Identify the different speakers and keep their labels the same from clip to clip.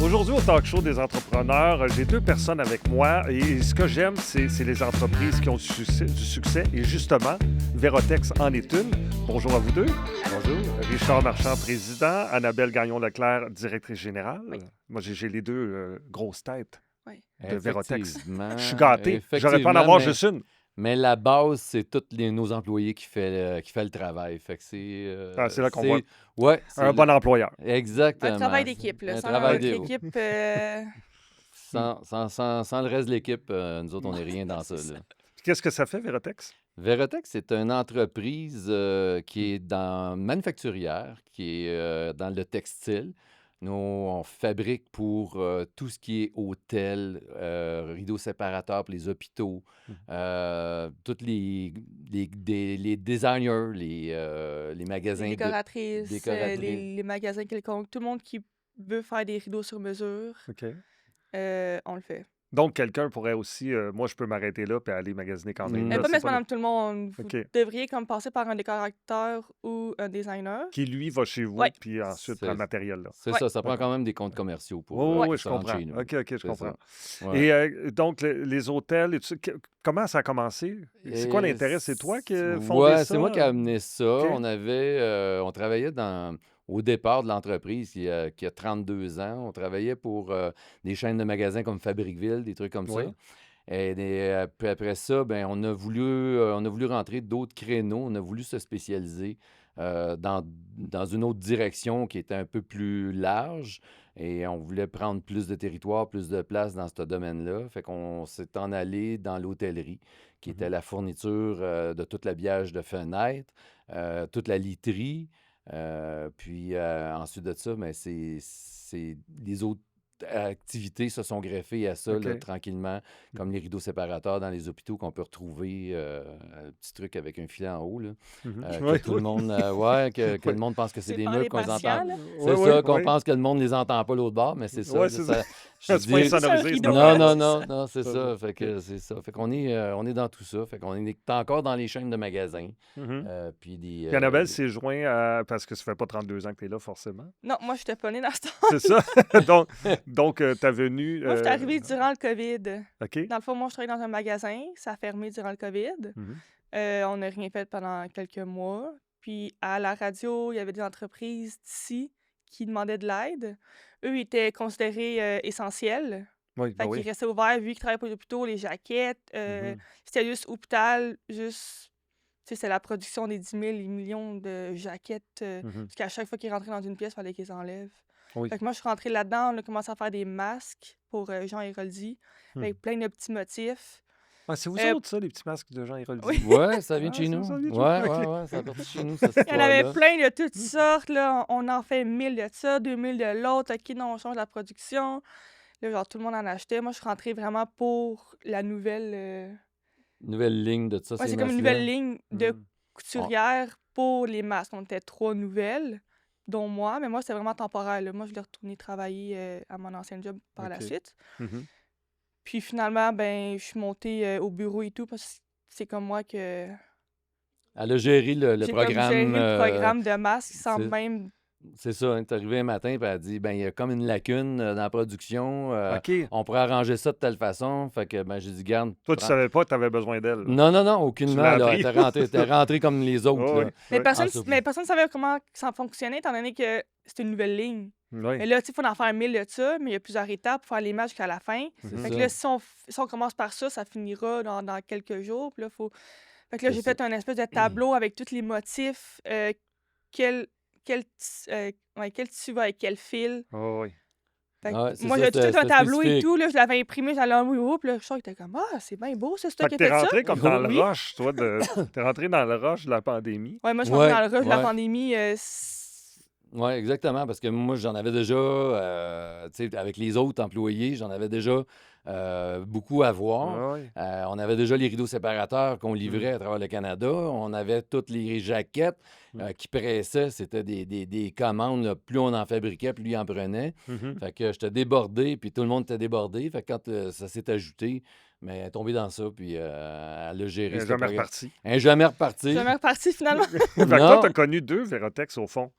Speaker 1: Aujourd'hui, au talk show des entrepreneurs, j'ai deux personnes avec moi et ce que j'aime, c'est les entreprises qui ont du succès. Et justement, Vérotex en est une. Bonjour à vous deux.
Speaker 2: Bonjour.
Speaker 1: Richard Marchand, président. Annabelle Gagnon-Leclerc, directrice générale.
Speaker 3: Oui.
Speaker 1: Moi, j'ai les deux grosses têtes
Speaker 3: Oui.
Speaker 1: de Vérotex.
Speaker 2: Effectivement,
Speaker 1: Je suis gâté. J'aurais pas en
Speaker 2: effectivement,
Speaker 1: avoir
Speaker 2: mais-
Speaker 1: juste une.
Speaker 2: Mais la base, c'est tous nos employés qui fait le travail. Fait que
Speaker 1: C'est là qu'on voit
Speaker 2: Ouais, c'est
Speaker 1: un bon employeur.
Speaker 2: Exactement.
Speaker 3: Un travail d'équipe, là.
Speaker 2: Un
Speaker 3: Sans
Speaker 2: travail
Speaker 3: notre
Speaker 2: d'équipe.
Speaker 3: équipe,
Speaker 2: Sans le reste de l'équipe, nous autres, on n'est rien dans ça.
Speaker 3: C'est
Speaker 2: Là.
Speaker 1: Qu'est-ce que ça fait, Vérotex?
Speaker 2: Vérotex, c'est une entreprise qui est manufacturière, qui est dans le textile. Nous, on fabrique pour tout ce qui est hôtel, rideaux séparateurs pour les hôpitaux, tous les designers, les magasins
Speaker 3: les décoratrices,
Speaker 2: décoratrices.
Speaker 3: les magasins quelconques, tout le monde qui veut faire des rideaux sur mesure,
Speaker 1: OK.
Speaker 3: on le fait.
Speaker 1: Donc, quelqu'un pourrait aussi... moi, je peux m'arrêter là et aller magasiner quand même.
Speaker 2: Mm.
Speaker 1: là,
Speaker 3: Pas
Speaker 1: c'est
Speaker 3: mais
Speaker 1: pas
Speaker 3: madame tout le monde. Vous
Speaker 1: OK.
Speaker 3: devriez comme passer par un décorateur ou un designer.
Speaker 1: Qui, lui, va chez vous,
Speaker 3: Ouais.
Speaker 1: puis ensuite
Speaker 2: C'est-
Speaker 1: prend le matériel. Là.
Speaker 2: C'est
Speaker 3: Ouais.
Speaker 2: ça prend quand même des comptes commerciaux pour
Speaker 1: Oui,
Speaker 2: qui
Speaker 1: je
Speaker 2: se rendent
Speaker 1: comprends.
Speaker 2: chez nous.
Speaker 1: OK, je
Speaker 2: C'est
Speaker 1: comprends.
Speaker 2: ça. Ouais.
Speaker 1: Et donc, les hôtels, et tout ça, comment ça a commencé? C'est quoi
Speaker 2: Et
Speaker 1: l'intérêt? C'est toi qui as fondé
Speaker 2: Ouais,
Speaker 1: ça?
Speaker 2: c'est moi qui ai amené ça.
Speaker 1: OK.
Speaker 2: On travaillait au départ de l'entreprise qui a 32 ans. On travaillait pour des chaînes de magasins comme Fabricville, des trucs comme
Speaker 1: Oui.
Speaker 2: ça. Et puis après ça, ben, on a voulu rentrer d'autres créneaux. On a voulu se spécialiser dans une autre direction qui était un peu plus large. Et on voulait prendre plus de territoire, plus de place dans ce domaine-là. Fait qu'on s'est en allé dans l'hôtellerie, qui était la fourniture de tout l'habillage de fenêtres, toute la literie. Puis ensuite de ça, ben, c'est les autres activités se sont greffées à ça
Speaker 1: OK.
Speaker 2: là, tranquillement, comme les rideaux séparateurs dans les hôpitaux qu'on peut retrouver, un petit truc avec un filet en haut, là, que
Speaker 1: Oui,
Speaker 2: tout le monde, que le monde pense que c'est des
Speaker 3: par
Speaker 2: meubles
Speaker 3: les
Speaker 2: qu'on
Speaker 3: patients,
Speaker 2: entend.
Speaker 3: là.
Speaker 2: C'est ça, qu'on pense que le monde ne les entend pas l'autre bord, mais c'est ça.
Speaker 1: Ouais,
Speaker 2: là,
Speaker 1: c'est
Speaker 2: ça- je
Speaker 1: C'est pas
Speaker 2: dis-
Speaker 1: insonorisé,
Speaker 3: C'est un
Speaker 1: c'est
Speaker 3: rideau.
Speaker 1: pas vrai.
Speaker 2: non, c'est ça. Fait que c'est ça. Fait qu'on est dans tout ça. Fait qu'on est encore dans les chaînes de magasins.
Speaker 1: Mhm.
Speaker 2: Puis des.
Speaker 1: Puis Annabelle s'est joint à... Parce que ça fait pas 32 ans que tu es là, forcément.
Speaker 3: Non, moi, je n'étais pas née dans ce temps.
Speaker 1: C'est ça? donc t'as venu...
Speaker 3: Moi, je suis arrivée durant le COVID.
Speaker 1: OK.
Speaker 3: Dans le fond, moi, je travaillais dans un magasin. Ça a fermé durant le COVID.
Speaker 1: Mhm.
Speaker 3: On n'a rien fait pendant quelques mois. Puis à la radio, il y avait des entreprises d'ici qui demandaient de l'aide. Eux étaient considérés essentiels.
Speaker 1: Oui,
Speaker 3: Fait qu'ils restaient ouverts vu qu'ils travaillaient pour les hôpitaux, les jaquettes.
Speaker 1: Mhm.
Speaker 3: C'était juste hôpital, juste... Tu sais, c'est la production des 10 000 et millions de jaquettes.
Speaker 1: Mhm.
Speaker 3: Parce qu'à chaque fois qu'ils rentraient dans une pièce, il fallait qu'ils enlèvent.
Speaker 1: Oui.
Speaker 3: Fait que moi, je suis rentrée là-dedans. On a commencé à faire des masques pour Jean Héroldi,
Speaker 1: Hmm.
Speaker 3: avec plein de petits motifs.
Speaker 1: Ah, c'est vous
Speaker 3: Euh,
Speaker 1: autres, ça, les petits masques de Jean Héroldi?
Speaker 3: Oui.
Speaker 2: Ouais, ça vient de
Speaker 1: Ah,
Speaker 2: chez
Speaker 1: ça,
Speaker 2: nous.
Speaker 1: ça vient de chez
Speaker 2: Ouais,
Speaker 1: vous, ok.
Speaker 2: ouais, ça vient de chez nous, cette
Speaker 3: Il y en avait
Speaker 2: histoire-là.
Speaker 3: plein de toutes sortes. Là. On en fait 1000 de ça, 2000 de l'autre. OK, non, on change la production. Là, genre, tout le monde en achetait. Moi, je suis rentrée vraiment pour la nouvelle...
Speaker 2: Nouvelle ligne de ça,
Speaker 3: Ouais,
Speaker 2: ces
Speaker 3: c'est comme une
Speaker 2: masques-là.
Speaker 3: nouvelle ligne de
Speaker 1: Mhm.
Speaker 3: couturière pour les masques. On était 3 nouvelles, dont moi. Mais moi, c'était vraiment temporaire. Là. Moi, je voulais retourner travailler à mon ancien job par la
Speaker 1: OK.
Speaker 3: suite.
Speaker 1: Mhm.
Speaker 3: Puis finalement, ben, je suis montée au bureau et tout parce que c'est comme moi que
Speaker 2: Elle a géré le
Speaker 3: j'ai comme géré
Speaker 2: programme.
Speaker 3: le programme de masques sans
Speaker 2: c'est-
Speaker 3: même...
Speaker 2: C'est ça, hein, t'es arrivé un matin et elle a dit ben il y a comme une lacune dans la production.
Speaker 1: OK.
Speaker 2: On pourrait arranger ça de telle façon. Fait que ben j'ai dit garde.
Speaker 1: Toi, tu savais pas que tu avais besoin d'elle. là.
Speaker 2: Non, aucunement.
Speaker 1: l'as
Speaker 2: Là,
Speaker 1: appris.
Speaker 2: t'es rentré comme les autres.
Speaker 1: Oh,
Speaker 2: là.
Speaker 1: oui.
Speaker 3: Mais
Speaker 1: Oui.
Speaker 3: personne
Speaker 2: ça,
Speaker 3: mais personne ne savait comment ça fonctionnait, étant donné que c'était une nouvelle ligne.
Speaker 1: Oui.
Speaker 3: Mais là, tu sais, il faut en faire 1000 de ça, mais il y a plusieurs étapes pour faire les matchs jusqu'à la fin.
Speaker 2: C'est
Speaker 1: Mhm.
Speaker 3: Fait que
Speaker 2: ça.
Speaker 3: là, si on commence par ça, ça finira dans quelques jours. Puis là, faut... Fait que là,
Speaker 2: C'est
Speaker 3: j'ai
Speaker 2: ça.
Speaker 3: fait un espèce de tableau avec tous les motifs, quel tissu va avec quel fil.
Speaker 1: Oh, oui.
Speaker 3: Fait que
Speaker 2: Ah ouais, c'est
Speaker 3: moi,
Speaker 2: ça,
Speaker 3: j'ai tout
Speaker 2: c'était
Speaker 3: un tableau et
Speaker 2: spécifique.
Speaker 3: tout. Là, je l'avais imprimé, j'allais en bureau. Puis là, Richard était comme « Ah, c'est bien beau, ça, c'est toi
Speaker 1: Fait
Speaker 3: qui
Speaker 1: que
Speaker 3: as
Speaker 1: t'es
Speaker 3: fait ça.
Speaker 1: rentré comme dans
Speaker 3: Oui.
Speaker 1: le rush, toi. T'es rentré dans le rush de la pandémie.
Speaker 3: Ouais, moi, je suis rentrée
Speaker 2: Ouais,
Speaker 3: dans le rush de la
Speaker 2: ouais.
Speaker 3: pandémie.
Speaker 2: Oui, exactement, parce que moi, j'en avais déjà, tu sais, avec les autres employés, j'en avais déjà beaucoup à voir.
Speaker 1: Ah, oui.
Speaker 2: On avait déjà les rideaux séparateurs qu'on
Speaker 1: Mm.
Speaker 2: livrait à travers le Canada. On avait toutes les jaquettes qui pressaient. C'était des commandes. Là. Plus on en fabriquait, plus il en prenait.
Speaker 1: Mhm.
Speaker 2: Fait que j'étais débordé, puis tout le monde était débordé. Fait que quand ça s'est ajouté, mais elle est tombée dans ça, puis elle a géré
Speaker 1: Elle est
Speaker 2: ce
Speaker 1: jamais
Speaker 2: programme.
Speaker 1: reparti.
Speaker 2: Elle n'est jamais repartie.
Speaker 3: Je suis jamais repartie finalement.
Speaker 1: Fait que toi,
Speaker 2: Non.
Speaker 1: tu as connu deux Vérotex, au fond.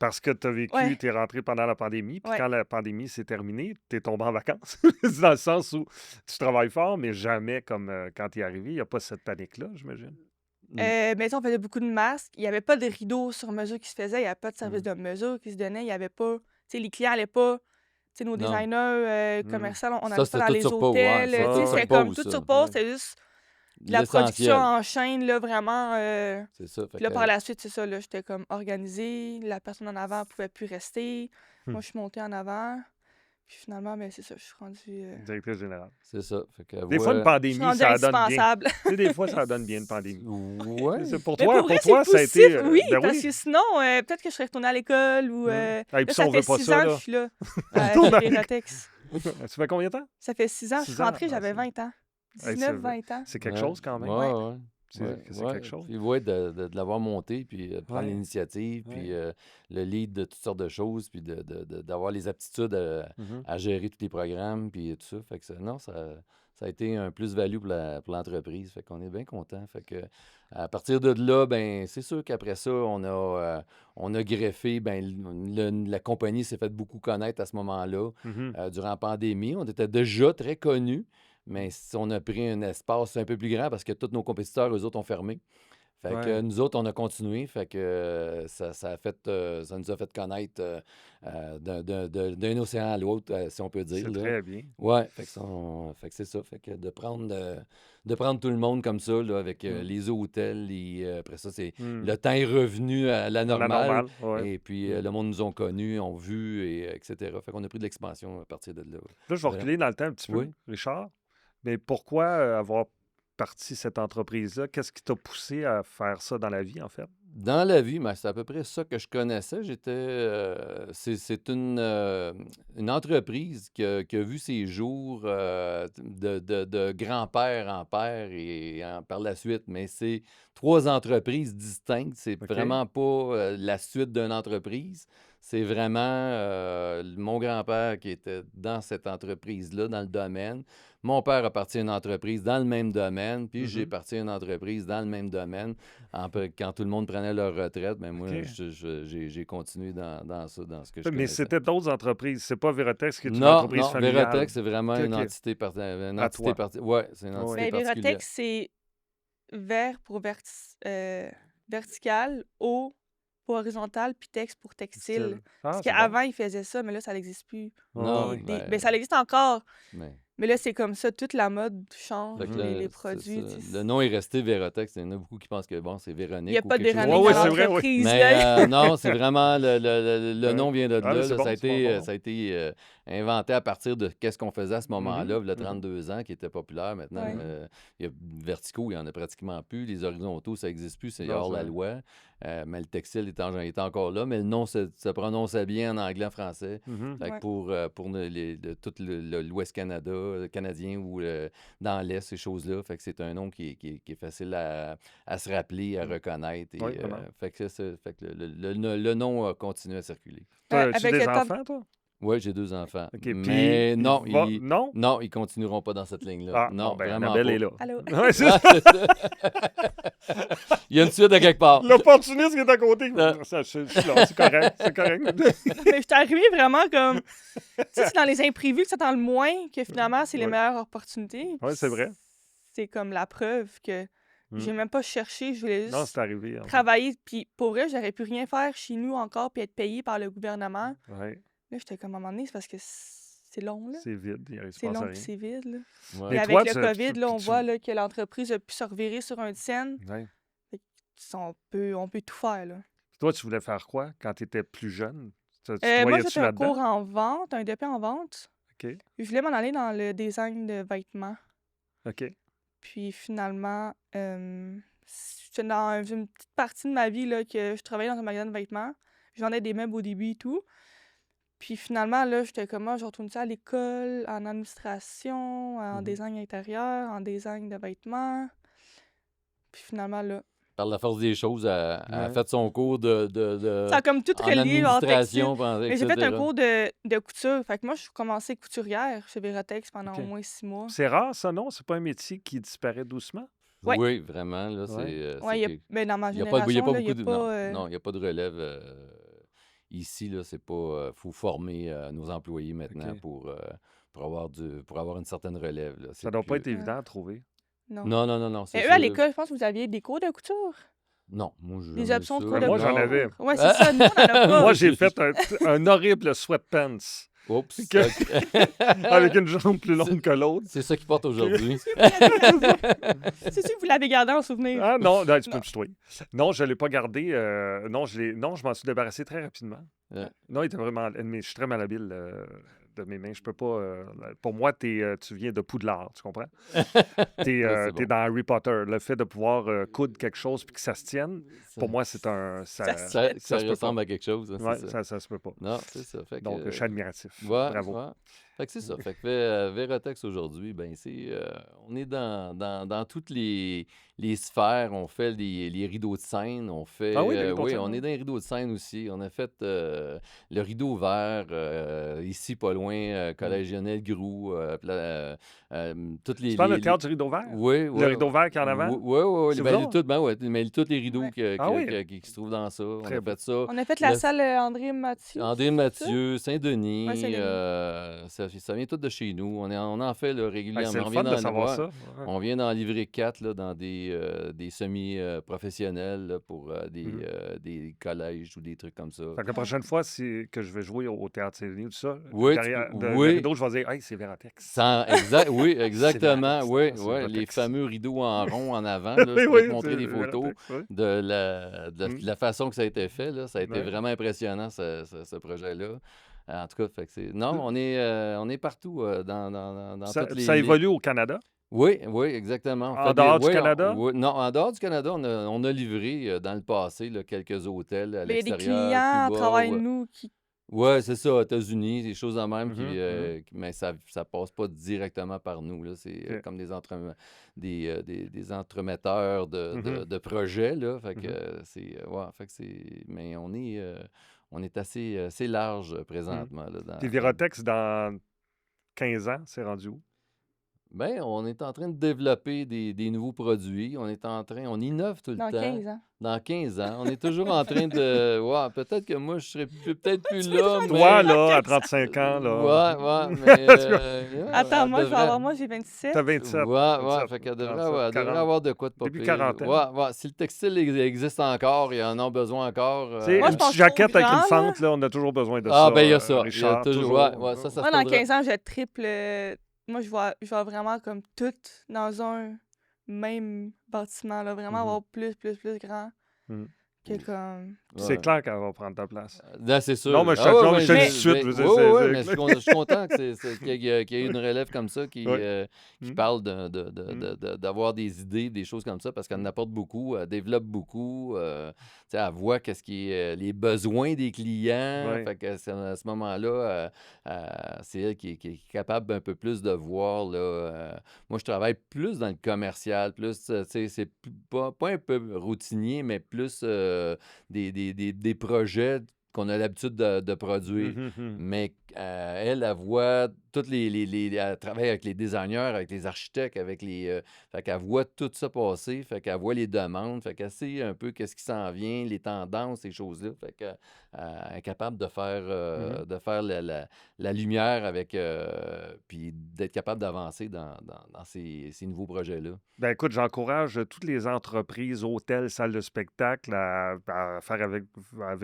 Speaker 1: Parce que tu as vécu,
Speaker 3: Ouais,
Speaker 1: tu es rentré pendant la pandémie, puis
Speaker 3: ouais.
Speaker 1: quand la pandémie s'est terminée, tu es tombé en vacances. C'est dans le sens où tu travailles fort, mais jamais comme quand tu es arrivé. Il n'y a pas cette panique-là, j'imagine.
Speaker 2: Mm.
Speaker 3: Mais tu sais, on faisait beaucoup de masques. Il y avait pas de rideaux sur mesure qui se faisaient. Il y avait pas de service
Speaker 1: Mhm.
Speaker 3: de mesure qui se donnait. Il y avait pas... Tu sais, les clients allaient pas... Tu sais, nos
Speaker 2: Non.
Speaker 3: designers
Speaker 1: Mhm.
Speaker 3: commerciaux, on
Speaker 2: Ça,
Speaker 3: n'allait pas
Speaker 2: c'était
Speaker 3: dans
Speaker 2: tout
Speaker 3: les
Speaker 2: sur pause. Ouais,
Speaker 3: hôtels.
Speaker 2: c'était
Speaker 3: Tu
Speaker 2: tout
Speaker 3: sais,
Speaker 1: Ouais,
Speaker 2: sur
Speaker 3: c'était comme
Speaker 2: pause,
Speaker 3: tout
Speaker 2: ça.
Speaker 3: sur pause.
Speaker 1: ouais.
Speaker 3: C'était juste de la production
Speaker 2: L'essentiel.
Speaker 3: en chaîne, là, vraiment.
Speaker 2: C'est ça. Fait
Speaker 3: Puis là,
Speaker 2: que,
Speaker 3: par la suite, c'est ça, là, j'étais comme organisée. La personne en avant pouvait plus rester.
Speaker 1: Hmm.
Speaker 3: Moi, je suis montée en avant. Puis finalement, ben, c'est ça, je suis rendue...
Speaker 1: Directrice générale.
Speaker 2: c'est ça. Fait que,
Speaker 1: Des fois, une
Speaker 2: ouais.
Speaker 3: Je suis
Speaker 1: pandémie,
Speaker 3: rendue
Speaker 1: ça donne bien.
Speaker 3: indispensable.
Speaker 1: Tu sais, des fois, ça donne bien une pandémie.
Speaker 2: Ouais.
Speaker 1: C'est pour
Speaker 3: Mais pour
Speaker 1: toi,
Speaker 3: vrai,
Speaker 1: pour
Speaker 3: c'est
Speaker 1: toi, ça a
Speaker 3: positif,
Speaker 1: été.
Speaker 3: oui,
Speaker 1: Ben
Speaker 3: parce
Speaker 1: oui.
Speaker 3: que sinon, peut-être que je serais retournée à l'école ou...
Speaker 1: Et
Speaker 3: là,
Speaker 1: puis si
Speaker 3: ça
Speaker 1: on
Speaker 3: fait
Speaker 1: veut pas
Speaker 3: 6
Speaker 1: ça,
Speaker 3: ans que je
Speaker 1: là,
Speaker 3: suis là,
Speaker 1: tourne
Speaker 3: chez
Speaker 1: avec.
Speaker 3: Verotex.
Speaker 1: Ça fait combien de temps?
Speaker 3: Ça fait 6 ans, je
Speaker 1: 6
Speaker 3: suis
Speaker 1: ans.
Speaker 3: rentrée,
Speaker 1: Ah,
Speaker 3: j'avais
Speaker 1: c'est
Speaker 3: 20 ans.
Speaker 1: hey,
Speaker 3: 19, 20 ans.
Speaker 1: c'est quelque
Speaker 2: Ouais.
Speaker 1: chose quand même.
Speaker 3: Ouais.
Speaker 2: Ouais.
Speaker 1: C'est
Speaker 2: Ouais,
Speaker 1: c'est
Speaker 2: ouais.
Speaker 1: quelque chose.
Speaker 2: Puis ouais, de l'avoir monté, puis de prendre
Speaker 1: Ouais,
Speaker 2: l'initiative, puis
Speaker 1: ouais.
Speaker 2: le lead de toutes sortes de choses, puis d'avoir les aptitudes
Speaker 1: Mhm.
Speaker 2: à gérer tous les programmes, puis tout ça. Fait que non, ça a été un plus-value pour l'entreprise. Fait qu'on est bien content. Fait que à partir de là, ben c'est sûr qu'après ça, on a greffé, ben la compagnie s'est fait beaucoup connaître à ce moment-là,
Speaker 1: Mhm.
Speaker 2: durant la pandémie. On était déjà très connus. Mais on a pris un espace un peu plus grand parce que tous nos compétiteurs, eux autres, ont fermé. Fait que
Speaker 1: Ouais.
Speaker 2: nous autres, on a continué. Fait que ça nous a fait connaître d'un océan à l'autre, si on peut dire,
Speaker 1: C'est
Speaker 2: là.
Speaker 1: très bien.
Speaker 2: Ouais, fait que c'est ça. Fait que de prendre tout le monde comme ça, là, avec
Speaker 1: Mm.
Speaker 2: les hôtels, après ça,
Speaker 1: Mm.
Speaker 2: le temps est revenu à la
Speaker 1: À la
Speaker 2: normale.
Speaker 1: normale, ouais.
Speaker 2: Et puis
Speaker 1: Mm.
Speaker 2: le monde nous ont connus, ont vu, etc. Fait qu'on a pris de l'expansion à partir de là.
Speaker 1: Là, je vais
Speaker 2: Vraiment.
Speaker 1: reculer dans le temps un petit peu,
Speaker 2: Oui.
Speaker 1: Richard. Mais pourquoi avoir parti cette entreprise-là? Qu'est-ce qui t'a poussé à faire ça dans la vie, en fait?
Speaker 2: Dans la vie, ben, c'est à peu près ça que je connaissais. C'est une entreprise qui a vu ses jours de grand-père en père et par la suite. Mais c'est 3 entreprises distinctes. C'est
Speaker 1: OK.
Speaker 2: vraiment pas la suite d'une entreprise. C'est vraiment mon grand-père qui était dans cette entreprise-là, dans le domaine. Mon père a parti à une entreprise dans le même domaine, puis j'ai
Speaker 1: Mhm.
Speaker 2: parti à une entreprise dans le même domaine. Quand tout le monde prenait leur retraite, ben moi,
Speaker 1: OK.
Speaker 2: j'ai continué dans ça, dans ce que je
Speaker 1: Mais
Speaker 2: connaissais.
Speaker 1: c'était d'autres entreprises. C'est pas Verotex qui est une
Speaker 2: Non,
Speaker 1: entreprise
Speaker 2: non,
Speaker 1: familiale.
Speaker 2: Verotex, c'est vraiment
Speaker 1: OK,
Speaker 2: une
Speaker 1: OK.
Speaker 2: entité
Speaker 1: À toi.
Speaker 2: Ouais, c'est une
Speaker 1: Ouais,
Speaker 2: entité
Speaker 1: ouais.
Speaker 3: Mais
Speaker 2: particulière.
Speaker 3: Verotex, c'est vert pour vertical, haut pour horizontal, puis tex pour textile.
Speaker 1: Style. Ah,
Speaker 3: Parce
Speaker 1: c'est bon.
Speaker 3: qu'avant, ils faisaient ça, mais là, ça n'existe plus.
Speaker 1: Ouais,
Speaker 2: Non,
Speaker 1: ouais.
Speaker 3: Ben, ça existe encore,
Speaker 2: mais-
Speaker 3: mais là, c'est comme ça. Toute la mode
Speaker 2: fait
Speaker 3: change,
Speaker 2: que
Speaker 1: Mhm.
Speaker 2: là,
Speaker 3: les
Speaker 2: c'est
Speaker 3: produits.
Speaker 2: ça.
Speaker 3: tu sais,
Speaker 2: Le nom est resté Verotex. Il y en a beaucoup qui pensent que bon, c'est
Speaker 3: Il n'y a
Speaker 2: Véronique ou
Speaker 3: pas de
Speaker 2: quelque chose
Speaker 1: Ouais,
Speaker 3: Véronique
Speaker 1: ouais,
Speaker 3: dans
Speaker 1: c'est vrai, oui.
Speaker 3: l'entreprise.
Speaker 2: Mais
Speaker 3: là.
Speaker 2: non, c'est vraiment le
Speaker 1: Ouais.
Speaker 2: nom vient de
Speaker 1: Ah,
Speaker 2: là.
Speaker 1: mais c'est
Speaker 2: Là.
Speaker 1: bon,
Speaker 2: Ça a
Speaker 1: c'est bon,
Speaker 2: été,
Speaker 1: bon.
Speaker 2: ça a été inventé à partir de qu'est-ce qu'on faisait à ce moment-là,
Speaker 1: Mhm.
Speaker 2: le
Speaker 1: Mhm.
Speaker 2: 32 ans, qui était populaire maintenant.
Speaker 3: Ouais.
Speaker 2: Il y a verticaux, il n'y en a pratiquement plus. Les horizontaux, ça n'existe plus, c'est
Speaker 1: Non,
Speaker 2: hors
Speaker 1: c'est
Speaker 2: la
Speaker 1: vrai.
Speaker 2: loi. Mais le textile est encore là, mais le nom se prononçait bien en anglais, en français.
Speaker 1: Mhm.
Speaker 2: Fait que
Speaker 3: Ouais.
Speaker 2: pour tout l'Ouest canadien ou dans l'Est, ces choses-là, fait que c'est un nom qui est facile à se rappeler, à reconnaître. Et,
Speaker 1: Oui, vraiment.
Speaker 2: fait que, fait que le nom a continué à circuler.
Speaker 1: Toi, as-tu
Speaker 3: Avec
Speaker 1: des
Speaker 3: le temps.
Speaker 1: enfants, toi?
Speaker 2: Oui, j'ai 2 enfants.
Speaker 1: OK. Puis,
Speaker 2: Mais non,
Speaker 1: non?
Speaker 2: non, ils continueront pas dans cette ligne-là.
Speaker 1: Ah,
Speaker 2: Non,
Speaker 1: bon, ben,
Speaker 2: vraiment
Speaker 1: Annabelle
Speaker 2: pas.
Speaker 1: est là.
Speaker 3: Allô?
Speaker 1: Ouais, c'est
Speaker 2: Ah,
Speaker 1: ça.
Speaker 2: c'est ça. Il y a une suite à quelque part.
Speaker 1: L'opportuniste qui est à côté.
Speaker 2: Ah.
Speaker 1: Je suis là, c'est correct, c'est correct.
Speaker 3: Mais je suis arrivée vraiment comme. Tu sais, c'est dans les imprévus que ça tend le moins que finalement, c'est les
Speaker 1: Ouais.
Speaker 3: meilleures opportunités.
Speaker 1: Ouais, c'est vrai.
Speaker 3: C'est comme la preuve que j'ai
Speaker 1: Mm.
Speaker 3: même pas cherché, je voulais
Speaker 1: Non,
Speaker 3: juste
Speaker 1: c'est arrivé. En fait.
Speaker 3: travailler. Puis pour vrai, j'aurais pu rien faire chez nous encore puis être payée par le gouvernement.
Speaker 1: Ouais,
Speaker 3: Là, j'étais comme à un moment donné, c'est parce que c'est long, là.
Speaker 1: c'est vide, il se
Speaker 3: C'est
Speaker 1: passe
Speaker 3: long
Speaker 1: rien.
Speaker 3: puis c'est vide, là.
Speaker 2: Ouais.
Speaker 3: Puis
Speaker 1: Mais
Speaker 3: avec
Speaker 1: toi,
Speaker 3: le COVID, là, on
Speaker 1: tu-
Speaker 3: voit là, que l'entreprise a pu se revirer sur un scène.
Speaker 1: Ouais.
Speaker 3: On peut tout faire, là.
Speaker 1: Toi, tu voulais faire quoi quand tu étais plus jeune? Tu
Speaker 3: Moi,
Speaker 1: voyais-tu
Speaker 3: j'ai fait un
Speaker 1: là-dedans?
Speaker 3: cours en vente, un DEP en vente.
Speaker 1: OK,
Speaker 3: Je voulais m'en aller dans le design de vêtements.
Speaker 1: OK.
Speaker 3: Puis finalement, j'étais dans une petite partie de ma vie là, que je travaillais dans un magasin de vêtements. Je vendais des meubles au début et tout. Puis finalement, là, j'étais comme, je retourne ça à l'école, en administration, en
Speaker 1: Mhm.
Speaker 3: design intérieur, en design de vêtements. Puis finalement, là,
Speaker 2: Par la force des choses, elle a
Speaker 1: Ouais.
Speaker 2: fait son cours
Speaker 3: ça a comme tout
Speaker 2: en
Speaker 3: relié en textile.
Speaker 2: administration,
Speaker 3: Mais j'ai fait un
Speaker 2: etc.
Speaker 3: cours de couture. Fait que moi, je suis commencée couturière chez Verotex pendant
Speaker 1: OK.
Speaker 3: au moins 6 mois.
Speaker 1: C'est rare, ça, non? C'est pas un métier qui disparaît doucement?
Speaker 3: Ouais.
Speaker 2: Oui, vraiment. Là,
Speaker 1: Ouais.
Speaker 3: Ouais, mais dans ma
Speaker 2: il y a pas
Speaker 3: génération, là, il
Speaker 2: beaucoup
Speaker 3: n'y a
Speaker 2: de...
Speaker 3: pas...
Speaker 2: Non, il n'y a pas de relève. ici, là, c'est pas. Faut former nos employés maintenant
Speaker 1: OK.
Speaker 2: pour avoir une certaine relève, là.
Speaker 1: Ça
Speaker 2: C'est
Speaker 1: doit pas être
Speaker 2: plus.
Speaker 3: Ouais.
Speaker 1: évident à trouver.
Speaker 3: Non.
Speaker 2: Non, non, non, non, c'est
Speaker 3: Et eux,
Speaker 2: ça.
Speaker 3: à l'école, je pense que vous aviez des cours de couture.
Speaker 2: Non, moi, j'ai
Speaker 3: Des
Speaker 2: jamais
Speaker 3: options de
Speaker 2: ça.
Speaker 3: cours de
Speaker 1: Moi, j'en
Speaker 3: couture.
Speaker 1: avais.
Speaker 3: Ouais, c'est ça. Nous, on en a pas.
Speaker 1: Moi, j'ai fait un horrible sweatpants
Speaker 2: Oups.
Speaker 1: Que-
Speaker 2: OK.
Speaker 1: avec une jambe plus longue que l'autre.
Speaker 2: C'est ça qu'ils portent aujourd'hui.
Speaker 3: C'est sûr que vous l'avez gardé en souvenir.
Speaker 1: Ah non, tu peux
Speaker 3: Non.
Speaker 1: me tutoyer. Non, je ne l'ai pas gardé. Non, je m'en suis débarrassé très rapidement.
Speaker 2: Ouais.
Speaker 1: Non, il était vraiment. Mais je suis très malhabile de mes mains. Je peux pas. Pour moi, tu viens de Poudlard, tu comprends? T'es
Speaker 2: Ouais, c'est
Speaker 1: t'es
Speaker 2: bon.
Speaker 1: dans Harry Potter. Le fait de pouvoir coudre quelque chose puis que ça se tienne, pour moi, c'est un.
Speaker 3: Ça
Speaker 2: Ça
Speaker 1: ça se peut pas.
Speaker 2: ressemble à quelque chose, hein,
Speaker 1: Ouais,
Speaker 2: c'est ça.
Speaker 1: ça se peut pas.
Speaker 2: Non, c'est ça. Fait
Speaker 1: Donc, je suis
Speaker 2: que,
Speaker 1: admiratif.
Speaker 2: ouais,
Speaker 1: Bravo.
Speaker 2: ouais. Fait que c'est ça. Fait que Verotex aujourd'hui, ben on est dans toutes les sphères. On fait les rideaux de scène. On fait,
Speaker 1: Ah oui, les rideaux de
Speaker 2: oui,
Speaker 1: scène,
Speaker 2: on
Speaker 1: oui.
Speaker 2: est dans les rideaux de scène aussi. On a fait le rideau vert ici, pas loin, Collège Lionel Groux. Toutes
Speaker 1: Tu parles du théâtre du rideau vert?
Speaker 2: Oui,
Speaker 1: Le
Speaker 2: oui.
Speaker 1: rideau vert qui est en avant?
Speaker 2: Oui.
Speaker 1: C'est
Speaker 2: Ben,
Speaker 1: vrai?
Speaker 2: mais tous les rideaux
Speaker 3: Ouais.
Speaker 1: Ah oui?
Speaker 2: qui se trouvent dans ça. On
Speaker 1: Très
Speaker 2: a
Speaker 1: beau.
Speaker 2: fait ça.
Speaker 3: On a fait la
Speaker 2: Le-
Speaker 3: salle André Mathieu.
Speaker 2: André
Speaker 3: c'est ça?
Speaker 2: Mathieu, Saint-Denis,
Speaker 3: Ouais, Saint-Denis.
Speaker 2: ça vient tout de chez nous. On en fait là,
Speaker 1: Ben,
Speaker 2: régulièrement.
Speaker 1: c'est le
Speaker 2: On
Speaker 1: fun
Speaker 2: vient
Speaker 1: de
Speaker 2: dans,
Speaker 1: savoir
Speaker 2: ouais,
Speaker 1: ça. Ouais.
Speaker 2: on vient d'en livrer 4 là, dans des semi-professionnels là, pour
Speaker 1: Mhm.
Speaker 2: des collèges ou des trucs comme ça.
Speaker 1: Fait que la prochaine fois que je vais jouer au Théâtre Saint-Denis ou tout ça,
Speaker 2: Oui,
Speaker 1: derrière le
Speaker 2: oui.
Speaker 1: rideau, je vais dire « Hey, c'est Vératex.
Speaker 2: Oui,
Speaker 1: C'est
Speaker 2: exactement.
Speaker 1: Vératex.
Speaker 2: Oui,
Speaker 1: Ah, c'est
Speaker 2: oui. Les
Speaker 1: Vératex.
Speaker 2: fameux rideaux en rond en avant. Là, je
Speaker 1: Oui,
Speaker 2: pourrais te
Speaker 1: oui,
Speaker 2: montrer
Speaker 1: c'est
Speaker 2: des photos
Speaker 1: Vératex, oui.
Speaker 2: de la façon que ça a été fait. Là. Ça a été
Speaker 1: Ouais.
Speaker 2: vraiment impressionnant, ce projet-là. En tout cas, fait que non, on est partout dans toutes
Speaker 1: Ça évolue au Canada?
Speaker 2: Oui, exactement. On
Speaker 1: En
Speaker 2: fait
Speaker 1: dehors du
Speaker 2: oui,
Speaker 1: Canada?
Speaker 2: non, en dehors du Canada, on a livré dans le passé là, quelques hôtels à
Speaker 3: Mais il y a des
Speaker 2: l'extérieur,
Speaker 3: clients à
Speaker 2: Cuba.
Speaker 3: travers nous qui.
Speaker 2: Ouais, c'est ça, aux États-Unis, des choses de même,
Speaker 1: Mhm.
Speaker 2: mais ça passe pas directement par nous. Là. C'est
Speaker 1: OK.
Speaker 2: comme des entremetteurs
Speaker 1: Mhm.
Speaker 2: de projets. Là. Fait que
Speaker 1: Mhm.
Speaker 2: ouais, fait que mais on est assez large
Speaker 1: Mhm.
Speaker 2: présentement. Là,
Speaker 1: Puis
Speaker 2: dans,
Speaker 1: Vératex, dans 15 ans, c'est rendu où?
Speaker 2: ben, on est en train de développer des nouveaux produits. On innove tout le
Speaker 3: Dans
Speaker 2: temps.
Speaker 3: 15 ans.
Speaker 2: Dans 15 ans, on est toujours en train de. Ouais, peut-être que moi, je serais peut-être plus là,
Speaker 1: Toi,
Speaker 2: mais.
Speaker 1: là, à 35 ans, là.
Speaker 2: Ouais, mais.
Speaker 3: Attends,
Speaker 2: elle
Speaker 3: moi, je vais
Speaker 2: devrait.
Speaker 3: avoir. Moi, j'ai 27.
Speaker 1: T'as 27.
Speaker 2: Ouais, fait qu'elle
Speaker 1: 37,
Speaker 2: devrait
Speaker 1: 40.
Speaker 2: avoir de quoi de pas
Speaker 1: Début
Speaker 2: pire.
Speaker 1: quarantaine.
Speaker 2: Ouais, si le textile existe encore, ils en ont besoin encore.
Speaker 1: Tu sais,
Speaker 3: Moi, je
Speaker 1: une
Speaker 3: pense
Speaker 1: petite jaquette
Speaker 3: trop
Speaker 1: avec une
Speaker 3: grand,
Speaker 1: fente, là, on a toujours besoin de
Speaker 2: Ah,
Speaker 1: ça.
Speaker 2: ben, il y a ça. Il y a
Speaker 1: Richard,
Speaker 2: toujours.
Speaker 1: toujours.
Speaker 2: Ouais, ça se
Speaker 3: Moi, dans
Speaker 2: retrouverait.
Speaker 3: 15 ans, je triple. Moi, je vois vraiment comme tout dans un même bâtiment. Là, vraiment
Speaker 1: Mhm.
Speaker 3: avoir plus grand
Speaker 1: Mhm.
Speaker 3: que comme.
Speaker 1: C'est
Speaker 2: Ouais.
Speaker 1: clair qu'elle va prendre ta place.
Speaker 2: Là, c'est sûr.
Speaker 1: Non, mais je te
Speaker 2: Ah, ouais,
Speaker 1: non, mais
Speaker 2: ouais,
Speaker 1: je te le dis
Speaker 3: mais-
Speaker 1: tout de suite.
Speaker 2: mais-
Speaker 1: je veux dire,
Speaker 2: ouais,
Speaker 1: c'est-
Speaker 2: mais je suis content qu'il y ait une relève comme ça qui
Speaker 1: Ouais.
Speaker 2: parle d'avoir des idées, des choses comme ça, parce qu'elle en apporte beaucoup, elle développe beaucoup, tu sais, elle voit qu'est-ce qui est les besoins des clients.
Speaker 1: Ouais.
Speaker 2: Fait que à ce moment-là, c'est elle qui est capable un peu plus de voir. Là, moi, je travaille plus dans le commercial, plus, tu sais, c'est pas un peu routinier, mais plus des projets qu'on a l'habitude de produire.
Speaker 1: Mhm.
Speaker 2: Mais elle voit toutes elle travaille avec les designers, avec les architectes, avec fait qu'elle voit tout ça passer, fait qu'elle voit les demandes, fait qu'elle sait un peu qu'est-ce qui s'en vient, les tendances, ces choses-là. Fait qu'elle est capable de faire la lumière avec puis d'être capable d'avancer dans ces nouveaux projets-là.
Speaker 1: Ben écoute, j'encourage toutes les entreprises, hôtels, salles de spectacle à faire avec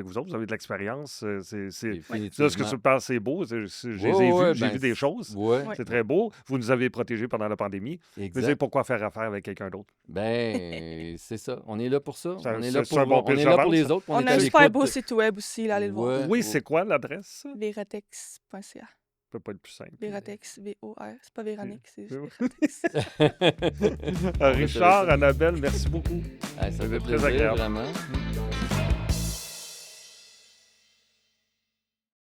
Speaker 1: vous autres. Vous avez de l'expérience. C'est ce que tu penses, c'est beau. Je les ai vus, j'ai vu des choses.
Speaker 2: Ouais,
Speaker 3: Ouais.
Speaker 1: C'est très beau. Vous nous avez protégés pendant la pandémie. Mais
Speaker 2: exact.
Speaker 1: c'est pourquoi faire affaire avec quelqu'un d'autre?
Speaker 2: Ben, c'est ça. On est là pour ça.
Speaker 1: Ça-
Speaker 2: On est là
Speaker 1: c'est un bon
Speaker 2: on est
Speaker 1: pitch
Speaker 2: là
Speaker 1: de
Speaker 2: pour
Speaker 1: vente,
Speaker 2: les
Speaker 1: ça.
Speaker 2: autres.
Speaker 3: On
Speaker 2: est
Speaker 3: a
Speaker 2: à
Speaker 3: un super
Speaker 2: l'écoute.
Speaker 3: beau site web aussi, là, allez le voir.
Speaker 2: Ouais.
Speaker 1: Oui, c'est quoi l'adresse? Ça
Speaker 3: Vératex.ca.
Speaker 1: peut pas être plus simple.
Speaker 3: Vératex, V-O-R. C'est pas Véronique, c'est
Speaker 1: Oui.
Speaker 3: juste Vératex.
Speaker 1: Richard, Annabelle, merci beaucoup.
Speaker 2: Hey, ça
Speaker 1: C'était
Speaker 2: fait
Speaker 1: très
Speaker 2: plaisir,
Speaker 1: agréable.
Speaker 2: vraiment.